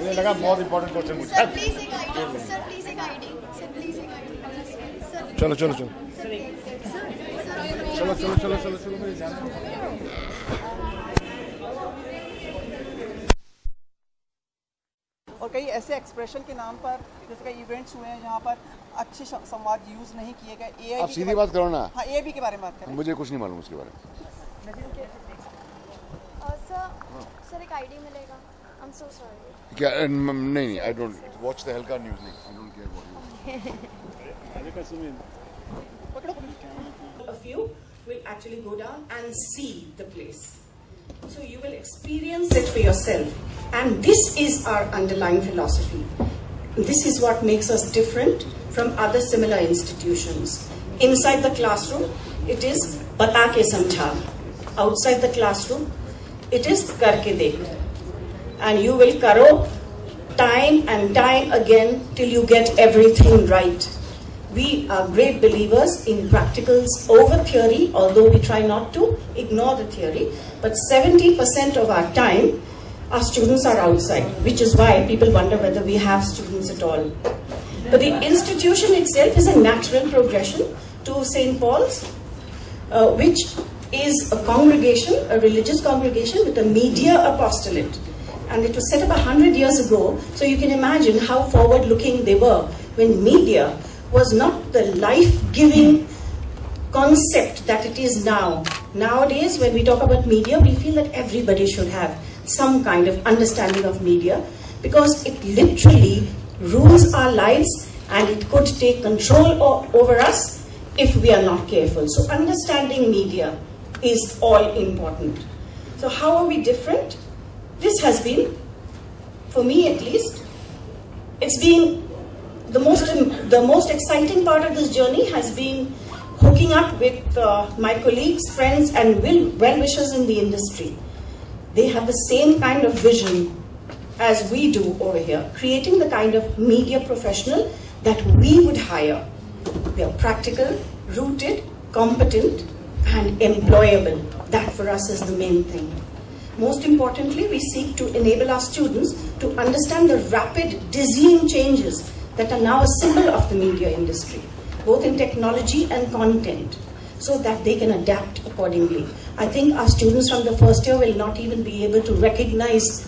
मुझे लगा बहुत इम्पोर्टेंट क्वेश्चन पूछा। सर प्लीज एक आईडी, सर प्लीज एक आईडी, सर प्लीज एक आईडी। चलो चलो चलो चलो चलो चलो चलो चलो मेरी जान। और कई ऐसे एक्सप्रेशन के नाम पर जैसे कई इवेंट्स हुए हैं जहाँ पर अच्छे संवाद यूज नहीं किए गए। आप सीधी बात करो ना। हाँ, एआईबी के बारे में बात करें। मुझे कुछ नहीं मालूम उसके बारे में। सर एक आईडी मिलेगा। I am so sorry. क्या नहीं I don't watch the hell का न्यूज़ नहीं। I don't care what A few will actually go down and see the place. So you will experience it for yourself. And this is our underlying philosophy. This is what makes us different from other similar institutions. Inside the classroom, it is bata ke samjha. Outside the classroom, it is karke dekh. And you will karo time and time again till you get everything right. We are great believers in practicals over theory, although we try not to ignore the theory. But 70% of our time, our students are outside, which is why people wonder whether we have students at all. But the institution itself is a natural progression to St. Paul's, which is a congregation, a religious congregation with a media apostolate. And it was set up 100 years ago, so you can imagine how forward-looking they were when media was not the life-giving concept that it is now. Nowadays, when we talk about media, we feel that everybody should have some kind of understanding of media because it literally rules our lives and it could take control over us if we are not careful. So understanding media is all important. So how are we different? This has been, for me at least, it's been the most exciting part of this journey has been hooking up with my colleagues, friends and well-wishers in the industry. They have the same kind of vision as we do over here, creating the kind of media professional that we would hire. They are practical, rooted, competent and employable. That for us is the main thing. Most importantly, we seek to enable our students to understand the rapid, dizzying changes that are now a symbol of the media industry, both in technology and content, so that they can adapt accordingly. I think our students from the first year will not even be able to recognize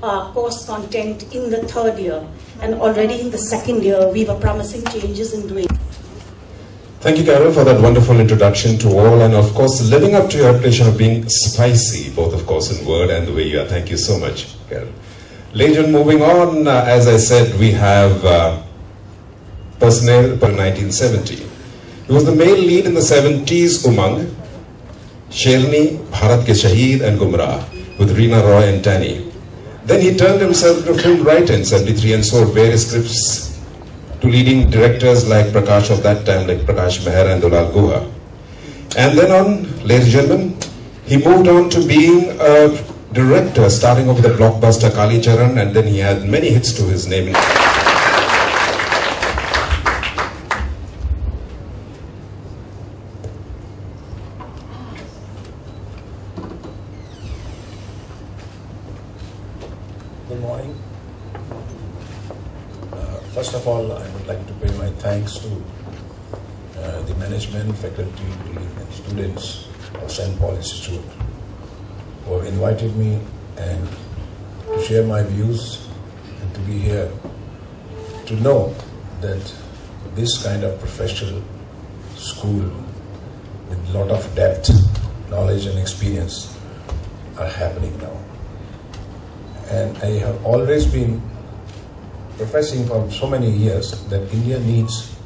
course content in the third year, and already in the second year we were promising changes in doing. Thank you, Carol, for that wonderful introduction to all, and of course living up to your reputation of being spicy, both of course in word and the way you are. Thank you so much, Carol. Ladies and moving on, as I said, we have personnel per 1970. He was the male lead in the 70s Umang, Sherni, Bharat Ke Shaheed and Gumrah with Reena Roy and Tani. Then he turned himself to film writer in 73 and sold various scripts to leading directors like Prakash of that time, like Prakash Meher and Dulal Guha. And then on, ladies and gentlemen, he moved on to being a director, starting off with the blockbuster Kali Charan, and then he had many hits to his name. Good morning. First of all, I would like to pay my thanks to the management, faculty, and students of St. Paul Institute who have invited me and to share my views and to be here to know that this kind of professional school with a lot of depth, knowledge and experience are happening now. And I have always been professing for so many years that India needs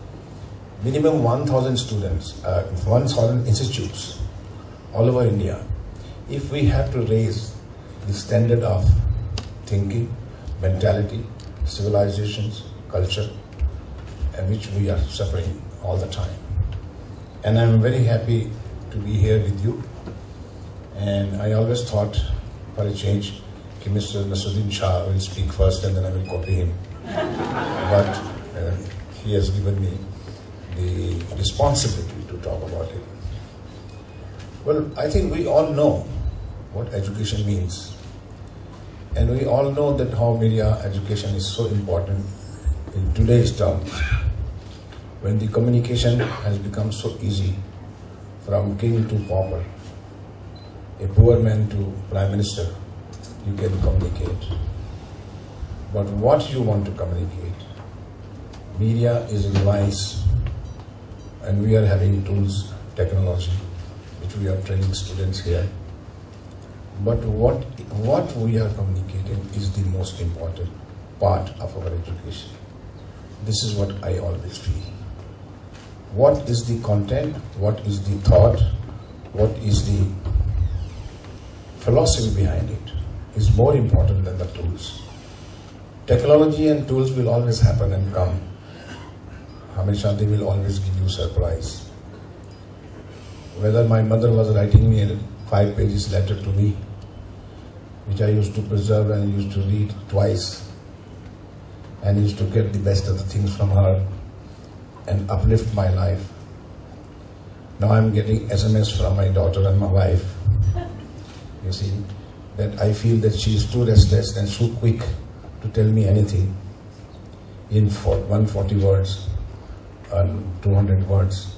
minimum 1,000 students, 1,000 institutes all over India. If we have to raise the standard of thinking, mentality, civilizations, culture, and which we are suffering all the time. And I'm very happy to be here with you. And I always thought, for a change, Mr. Naseeruddin Shah will speak first and then I will copy him. But he has given me the responsibility to talk about it. Well, I think we all know what education means. And we all know that how media education is so important in today's terms, when the communication has become so easy, from king to pauper, a poor man to prime minister, you can communicate. But what you want to communicate? Media is a device, and we are having tools, technology, which we are training students here. But what we are communicating is the most important part of our education. This is what I always feel. What is the content? What is the thought? What is the philosophy behind it is more important than the tools. Technology and tools will always happen and come. Hamesha, they will always give you surprise. Whether my mother was writing me a 5 pages letter to me, which I used to preserve and used to read twice, and used to get the best of the things from her and uplift my life. Now I'm getting SMS from my daughter and my wife. You see, that I feel that she is too restless and so quick to tell me anything in 140 words and 200 words.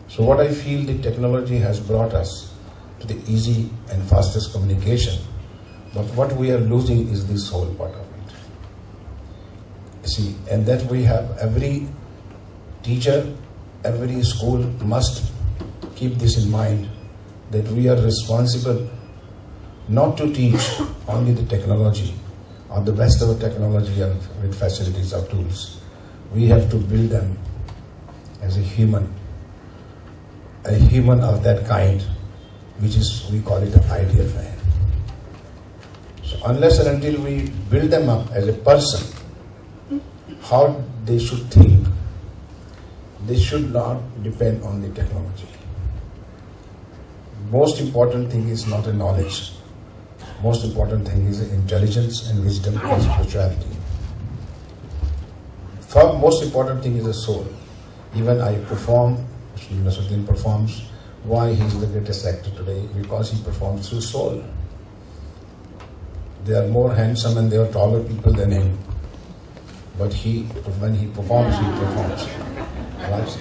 So what I feel the technology has brought us to the easy and fastest communication, but what we are losing is the soul part of it. You see, and that we have every teacher, every school must keep this in mind, that we are responsible not to teach only the technology or the best of the technology and with facilities or tools. We have to build them as a human of that kind, which is, we call it an ideal man. So unless and until we build them up as a person, how they should think, they should not depend on the technology. Most important thing is not a knowledge. Most important thing is intelligence and wisdom and spirituality. Most important thing is the soul. Even I perform, Naseeruddin performs. Why he is the greatest actor today? Because he performs through soul. They are more handsome and they are taller people than him. But when he performs, he performs. Right?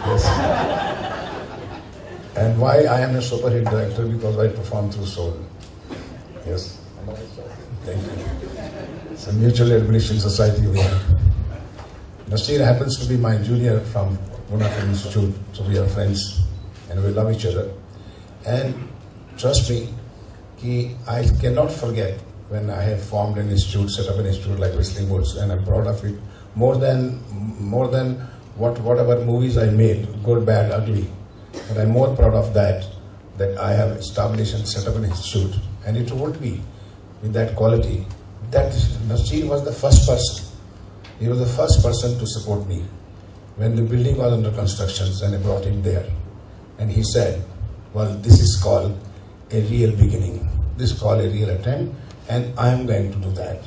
Yes. And why I am a super hit director? Because I perform through soul. Yes. Thank you. It's a mutual admiration society we have. Nasir happens to be my junior from Pune Film Institute, so we are friends and we love each other. And trust me, I cannot forget when I have formed an institute, set up an institute like Whistling Woods, and I'm proud of it more than whatever movies I made, good, bad, ugly. But I'm more proud of that I have established and set up an institute. And it would be with that quality that Nasir was the first person. He was the first person to support me when the building was under construction, and I brought him there. And he said, well, this is called a real beginning. This is called a real attempt, and I am going to do that.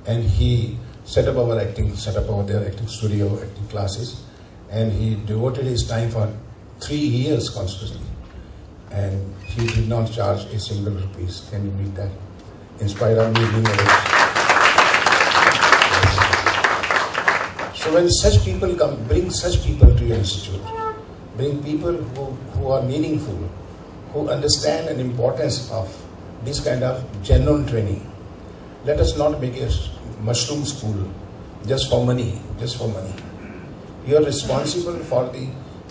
And he set up our acting, set up over there acting studio, acting classes, and he devoted his time for 3 years constantly. And he did not charge a single rupees. Can you believe that? In spite of me being a So when such people come, bring such people to your institute, bring people who are meaningful, who understand the importance of this kind of genuine training. Let us not make a mushroom school just for money, You are responsible for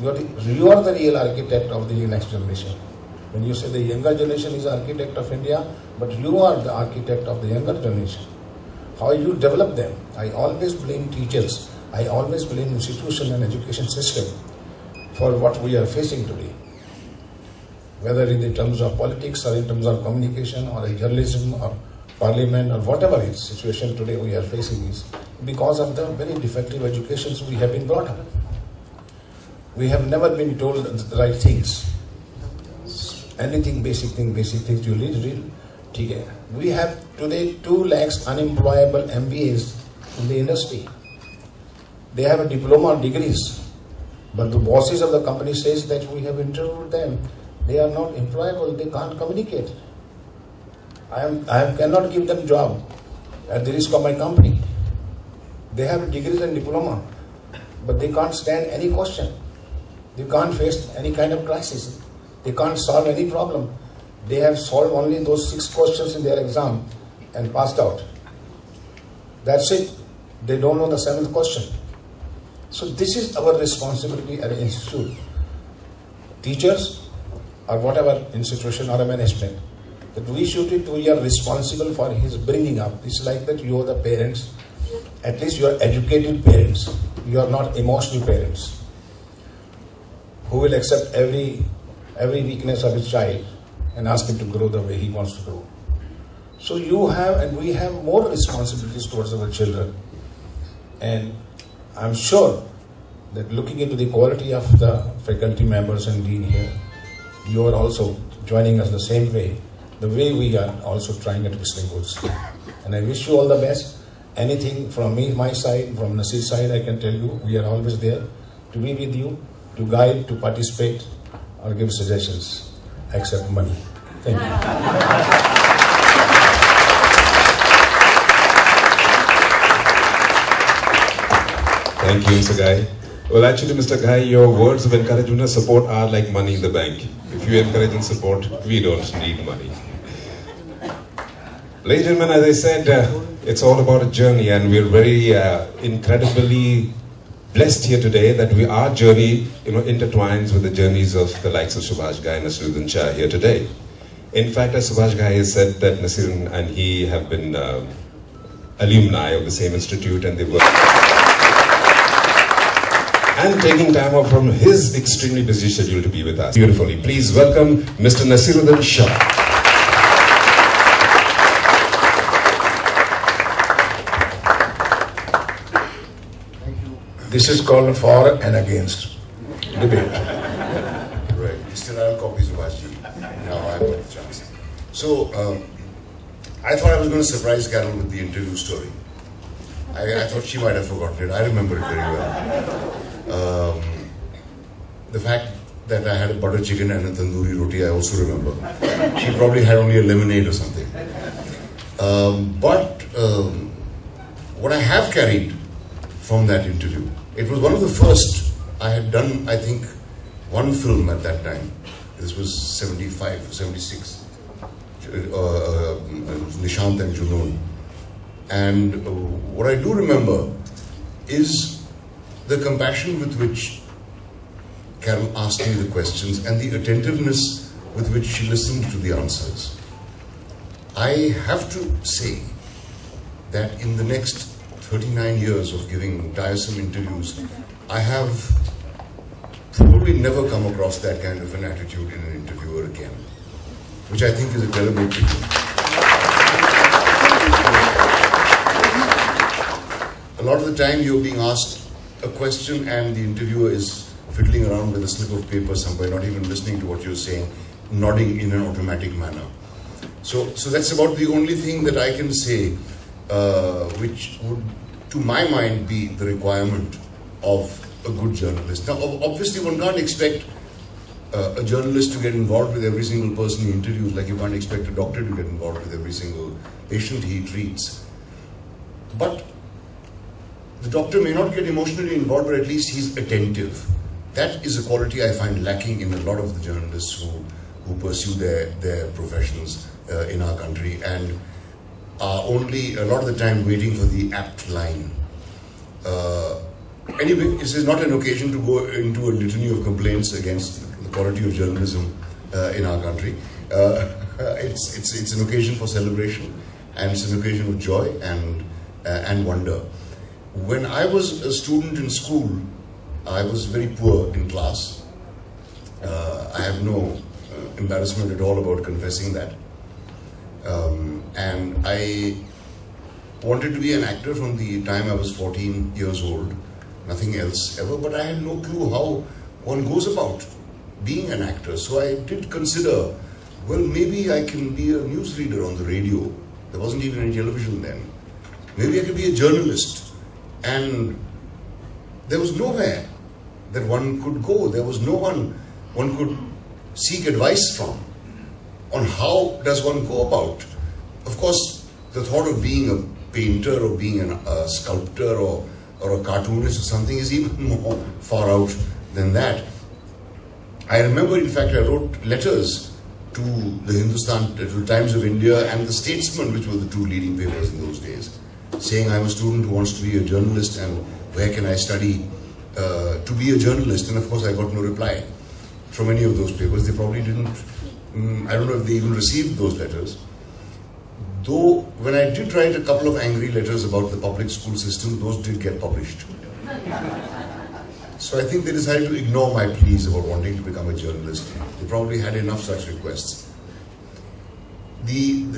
you are the real architect of the next generation. When you say the younger generation is architect of India, but you are the architect of the younger generation. How you develop them? I always blame teachers. I always blame institution and education system for what we are facing today. Whether in the terms of politics or in terms of communication or journalism or parliament or whatever the situation today we are facing is because of the very defective educations we have been brought up. We have never been told the right things. Anything, basic things you read. We have today 2 lakhs unemployable MBAs in the industry. They have a diploma degrees, but the bosses of the company says that we have interviewed them. They are not employable, they can't communicate. I cannot give them job at the risk of my company. They have degrees and diploma, but they can't stand any question. They can't face any kind of crisis. They can't solve any problem. They have solved only those 6 questions in their exam and passed out. That's it. They don't know the 7th question. So this is our responsibility at an institute. Teachers or whatever institution or a management, that we are responsible for his bringing up. It's like that you are the parents. At least you are educated parents. You are not emotional parents who will accept every weakness of his child and ask him to grow the way he wants to grow. So you have and we have more responsibilities towards our children. And I'm sure that looking into the quality of the faculty members and dean here, you are also joining us the same way, the way we are also trying at Whistling Woods. And I wish you all the best. Anything from me, my side, from Naseer's side, I can tell you, we are always there to be with you, to guide, to participate, or give suggestions, except money. Thank you. Thank you, Mr. Ghai. Well, actually, Mr. Ghai, your words of encouragement and support are like money in the bank. If you encourage and support, we don't need money. Ladies and gentlemen, as I said, it's all about a journey, and we're very incredibly blessed here today that our journey, intertwines with the journeys of the likes of Subhash, Ghai, Naseeruddin, Shah here today. In fact, as Subhash Ghai has said, that Naseeruddin and he have been alumni of the same institute, and they were and taking time off from his extremely busy schedule to be with us. Beautifully, please welcome Mr. Naseeruddin Shah. This is called for and against debate. Right. You still have copies of Subhash. Now I've got a chance. So, I thought I was going to surprise Carol with the interview story. I thought she might have forgotten it. I remember it very well. The fact that I had a butter chicken and a tandoori roti, I also remember. She probably had only a lemonade or something. But what I have carried from that interview, it was one of the first. I had done, I think, one film at that time. This was 75, 76. Nishant and Junoon. And what I do remember is the compassion with which Carol asked me the questions and the attentiveness with which she listened to the answers. I have to say that in the next 39 years of giving tiresome interviews, I have probably never come across that kind of an attitude in an interviewer again, which I think is a terrible thing. A lot of the time you're being asked a question and the interviewer is fiddling around with a slip of paper somewhere, not even listening to what you're saying, nodding in an automatic manner. So that's about the only thing that I can say which would, to my mind, be the requirement of a good journalist. Now, obviously, one can't expect a journalist to get involved with every single person he interviews, like you can't expect a doctor to get involved with every single patient he treats. But the doctor may not get emotionally involved, but at least he's attentive. That is a quality I find lacking in a lot of the journalists who pursue their professions in our country and are only a lot of the time waiting for the apt line. Anyway, this is not an occasion to go into a litany of complaints against the quality of journalism in our country. It's an occasion for celebration, and it's an occasion of joy and wonder. When I was a student in school, I was very poor in class. I have no embarrassment at all about confessing that. And I wanted to be an actor from the time I was 14 years old, nothing else ever, but I had no clue how one goes about being an actor. So I did consider, well, maybe I can be a newsreader on the radio. There wasn't even any television then. Maybe I could be a journalist. And there was nowhere that one could go. There was no one could seek advice from on how does one go about of course, the thought of being a painter or being a sculptor or a cartoonist or something is even more far out than that. I remember, in fact, I wrote letters to the Hindustan, to the Times of India and the Statesman, which were the two leading papers in those days, saying I'm a student who wants to be a journalist and where can I study to be a journalist. And of course I got no reply from any of those papers. They probably didn't, I don't know if they even received those letters. Though when I did write a couple of angry letters about the public school system, those did get published. So I think they decided to ignore my pleas about wanting to become a journalist. They probably had enough such requests. This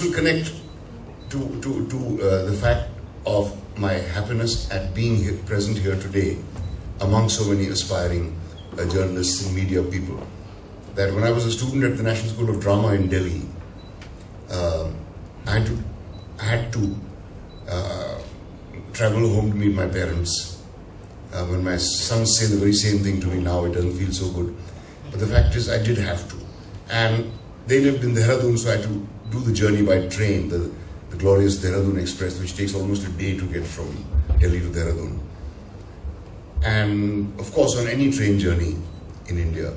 will connect to the fact of my happiness at being here, present here today among so many aspiring journalists and media people. That when I was a student at the National School of Drama in Delhi, I had to travel home to meet my parents. When my sons say the very same thing to me now, it doesn't feel so good. But the fact is, I did have to. And they lived in Dehradun, so I had to do the journey by train, the glorious Dehradun Express, which takes almost a day to get from Delhi to Dehradun. And of course, on any train journey in India,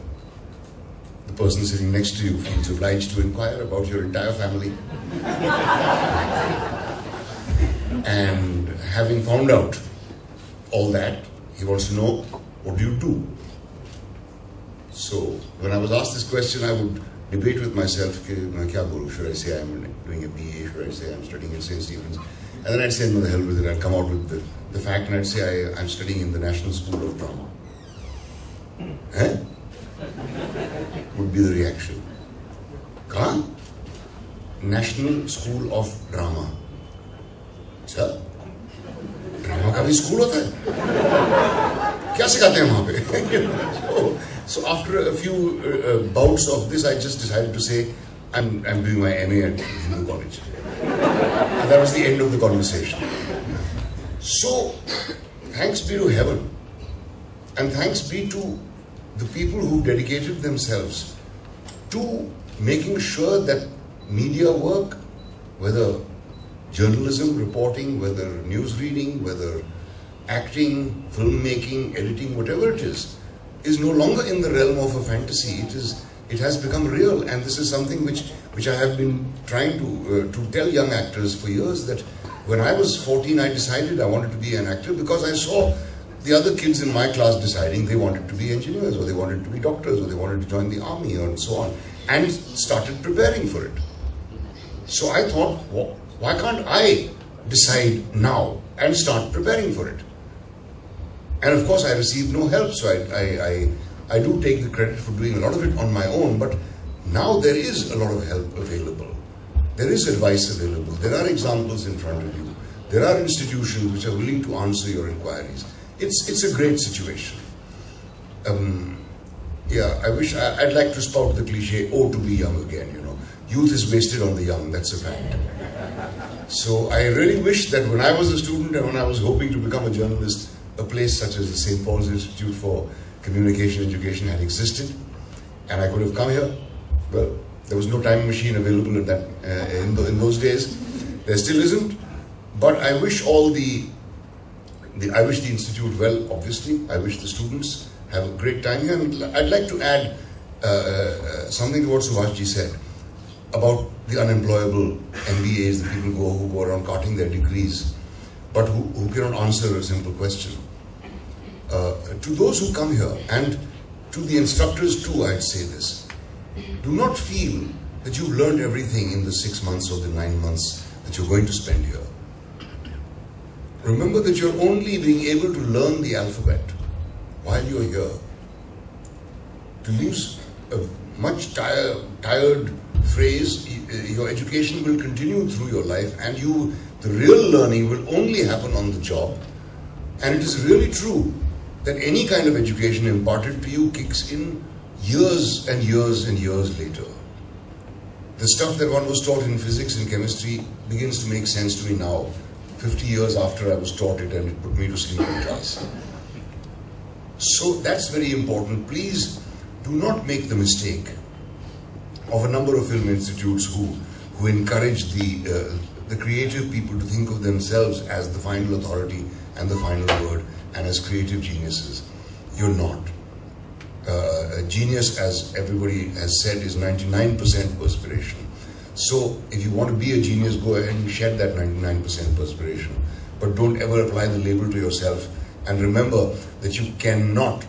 the person sitting next to you feels obliged to inquire about your entire family. And having found out all that, he wants to know, what do you do? So when I was asked this question, I would debate with myself, should I say I'm doing a BA, should I say I'm studying in St. Stephen's? And then I'd say, no, the hell with it, I'd come out with the fact and I'd say I'm studying in the National School of Drama. Eh? Would be the reaction. Kahan? National School of Drama. Sir? Drama का भी school होता है? क्या सिखाते हैं वहाँ पे? So after a few bouts of this, I just decided to say, I'm doing my MA at Hindu College. And that was the end of the conversation. So, thanks be to heaven, and thanks be to the people who dedicated themselves to making sure that media work, whether journalism, reporting, whether news reading, whether acting, filmmaking, editing, whatever it is no longer in the realm of a fantasy. It has become real, and this is something which I have been trying to tell young actors for years, that when I was 14, I decided I wanted to be an actor because I saw the other kids in my class deciding they wanted to be engineers, or they wanted to be doctors, or they wanted to join the army, and so on, and started preparing for it. So I thought, why can't I decide now and start preparing for it? And of course I received no help, so I do take the credit for doing a lot of it on my own, but now there is a lot of help available. There is advice available. There are examples in front of you. There are institutions which are willing to answer your inquiries. It's a great situation. Yeah, I'd like to spout the cliche, oh, to be young again, you know. Youth is wasted on the young, that's a fact. So I really wish that when I was a student and when I was hoping to become a journalist, a place such as the St. Paul's Institute for Communication Education had existed, and I could have come here. Well, there was no time machine available at that in those days. There still isn't. But I wish I wish the institute well. Obviously, I wish the students have a great time here. And I'd like to add something to what Subhash ji said about the unemployable MBAs, the people who go around carting their degrees, but who cannot answer a simple question. To those who come here, and to the instructors too, I'd say this. Do not feel that you've learned everything in the 6 months or the 9 months that you're going to spend here. Remember that you're only being able to learn the alphabet while you're here. To use a much tired phrase, your education will continue through your life, and the real learning will only happen on the job. And it is really true that any kind of education imparted to you kicks in years and years and years later. The stuff that one was taught in physics and chemistry begins to make sense to me now, 50 years after I was taught it, and it put me to sleep in class. So that's very important. Please do not make the mistake of a number of film institutes who encourage the creative people to think of themselves as the final authority and the final word and as creative geniuses. You're not. A genius, as everybody has said, is 99% perspiration. So if you want to be a genius, go ahead and shed that 99% perspiration. But don't ever apply the label to yourself. And remember that you cannot